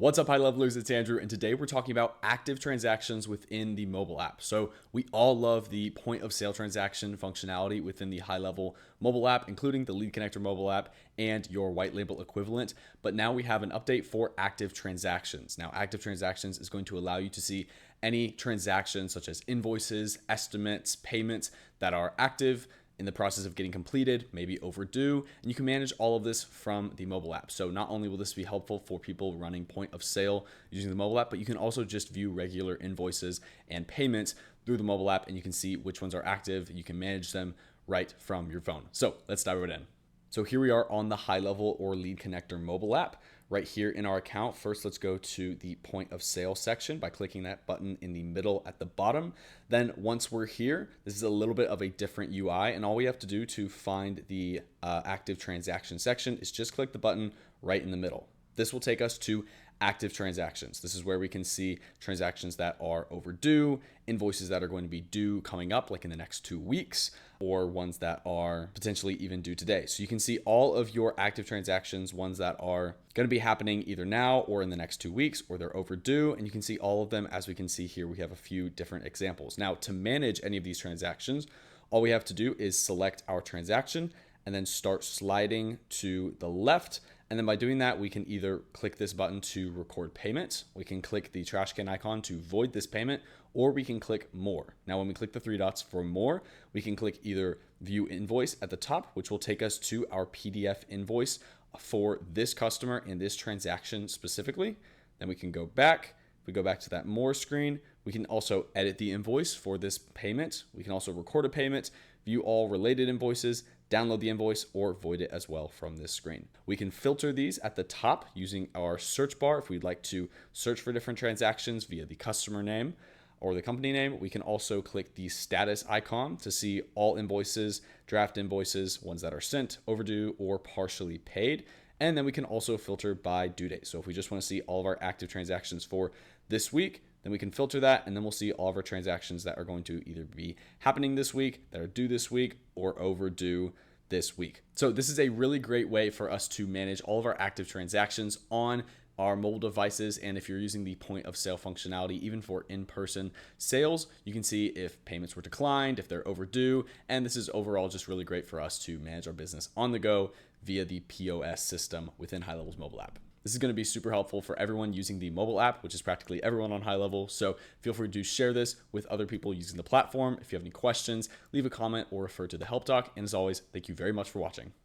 What's up, high levelers? It's Andrew, and today we're talking about active transactions within the mobile app. So we all love the point of sale transaction functionality within the HighLevel mobile app, including the Lead Connector mobile app and your white label equivalent. But now we have an update for active transactions. Now, active transactions is going to allow you to see any transactions such as invoices, estimates, payments that are active in the process of getting completed, maybe overdue, and you can manage all of this from the mobile app. So not only will this be helpful for people running point of sale using the mobile app, but you can also just view regular invoices and payments through the mobile app, and you can see which ones are active. You can manage them right from your phone. So let's dive right in. So here we are on the HighLevel or Lead Connector mobile app. Right here in our account, first let's go to the point of sale section by clicking that button in the middle at the bottom. Then once we're here, this is a little bit of a different UI, and all we have to do to find the active transaction section is just click the button right in the middle. This will take us to active transactions. This is where we can see transactions that are overdue, invoices that are going to be due coming up like in the next 2 weeks, or ones that are potentially even due today. So you can see all of your active transactions, ones that are going to be happening either now or in the next 2 weeks, or they're overdue. And you can see all of them. As we can see here, we have a few different examples. Now, to manage any of these transactions, all we have to do is select our transaction and then start sliding to the left. And then by doing that, we can either click this button to record payment, we can click the trash can icon to void this payment, or we can click more. Now, when we click the three dots for more, we can click either view invoice at the top, which will take us to our PDF invoice for this customer and this transaction specifically. Then we can go back. If we go back to that more screen, we can also edit the invoice for this payment. We can also record a payment, view all related invoices, download the invoice, or void it as well from this screen. We can filter these at the top using our search bar. If we'd like to search for different transactions via the customer name or the company name, we can also click the status icon to see all invoices, draft invoices, ones that are sent, overdue, or partially paid. And then we can also filter by due date. So if we just want to see all of our active transactions for this week, then we can filter that, and then we'll see all of our transactions that are going to either be happening this week, that are due this week, or overdue this week. So this is a really great way for us to manage all of our active transactions on our mobile devices. And if you're using the point of sale functionality, even for in-person sales, you can see if payments were declined, if they're overdue. And this is overall just really great for us to manage our business on the go via the POS system within HighLevel's mobile app. This is going to be super helpful for everyone using the mobile app, which is practically everyone on HighLevel. So feel free to share this with other people using the platform. If you have any questions, leave a comment or refer to the help doc. And as always, thank you very much for watching.